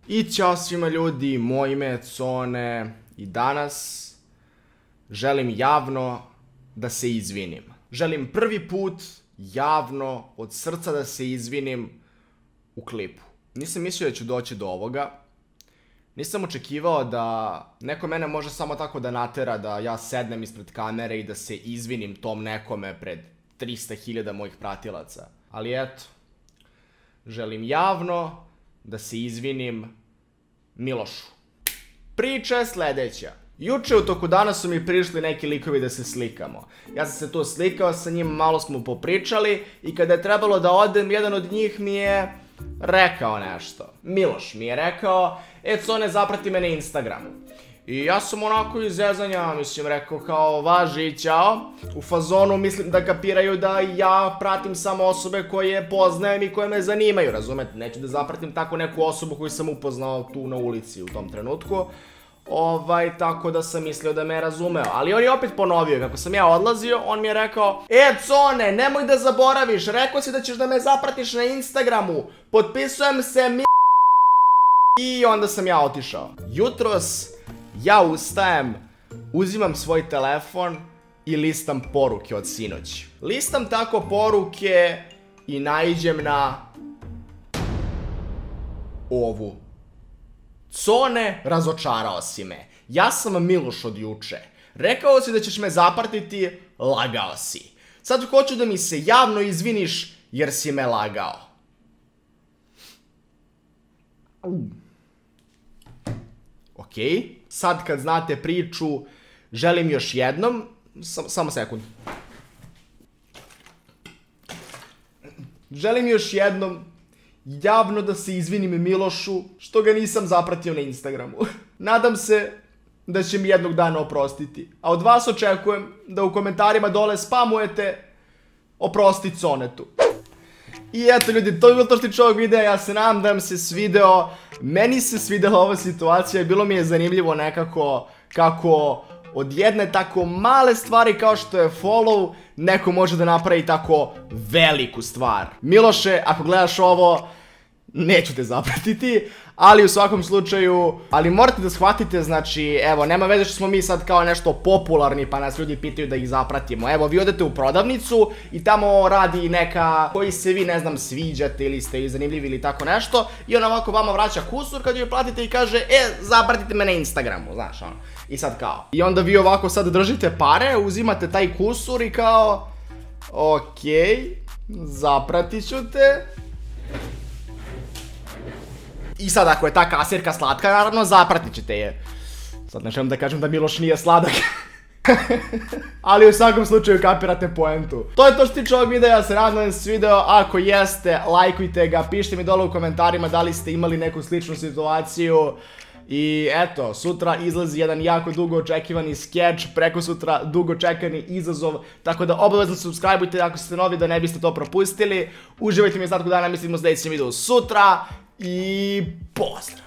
I ćao svima ljudi, moje ime je Cone i danas želim javno da se izvinim. Želim prvi put javno od srca da se izvinim u klipu. Nisam mislio da ću doći do ovoga. Nisam očekivao da neko mene može samo tako da natera da ja sednem ispred kamere i da se izvinim tom nekome pred 300.000 mojih pratilaca. Ali eto, želim javno da se izvinim Milošu. Priča je sledeća. Juče u toku dana su mi prišli neki likovi da se slikamo. Ja sam se tu slikao sa njima, malo smo popričali i kada je trebalo da odem, jedan od njih mi je rekao nešto. Miloš mi je rekao, Cone, zaprati me na Instagramu. I ja sam onako iz zezanja, rekao kao važi, ćao. U fazonu mislim da kapiraju da ja pratim samo osobe koje poznajem i koje me zanimaju, razumete? Neću da zapratim tako neku osobu koju sam upoznao tu na ulici u tom trenutku. Tako da sam mislio da me je razumeo. Ali on je opet ponovio, kako sam ja odlazio, on mi je rekao, Cone, nemoj da zaboraviš, rekao si da ćeš da me zapratiš na Instagramu, potpisujem se I onda sam ja otišao. Jutros ja ustajem, uzimam svoj telefon i listam poruke od sinoć. Listam tako poruke i naiđem na ovu. Cone, razočarao si me. Ja sam Miloš od juče. Rekao si da ćeš me zapratiti, lagao si. Sad hoću da mi se javno izviniš jer si me lagao. Okej, sad kad znate priču, želim još jednom, samo sekund. Želim još jednom javno da se izvinim Milošu što ga nisam zapratio na Instagramu. Nadam se da će mi jednog dana oprostiti. A od vas očekujem da u komentarima dole spamujete oprosti Conetu. I eto ljudi, to je bilo to što tiče ovog videa, ja se nadam da vam se svideo. Meni se svidela ova situacija i bilo mi je zanimljivo nekako kako od jedne tako male stvari kao što je follow, neko može da napravi tako veliku stvar. Miloše, ako gledaš ovo, neću te zapratiti, ali u svakom slučaju, ali morate da shvatite, znači, evo, nema veze što smo mi sad kao nešto popularni pa nas ljudi pitaju da ih zapratimo. Evo, vi odete u prodavnicu i tamo radi neka koji se vi, ne znam, sviđate ili ste zanimljivi ili tako nešto i ona ovako vama vraća kusur kad joj platite i kaže, zapratite me na Instagramu, znaš, ono. I sad kao. I onda vi ovako sad držite pare, uzimate taj kusur i kao, okej, zapratit ću te. I sad ako je ta kasirka slatka, naravno zapratit ćete je. Sad ne želim da kažem da Miloš nije sladak. Ali u svakom slučaju kapirate poentu. To je to što tiče ovog videa, ja se nadam da vam se video. Ako jeste, lajkujte ga, pišite mi dole u komentarima da li ste imali neku sličnu situaciju. I eto, sutra izlazi jedan jako dugo očekivani skeč, preko sutra dugo čekani izazov, tako da obavezno subscribeujte ako ste novi da ne biste to propustili. Uživajte mi ostatku dana, mislimo u sljedećem videu sutra i pozdrav!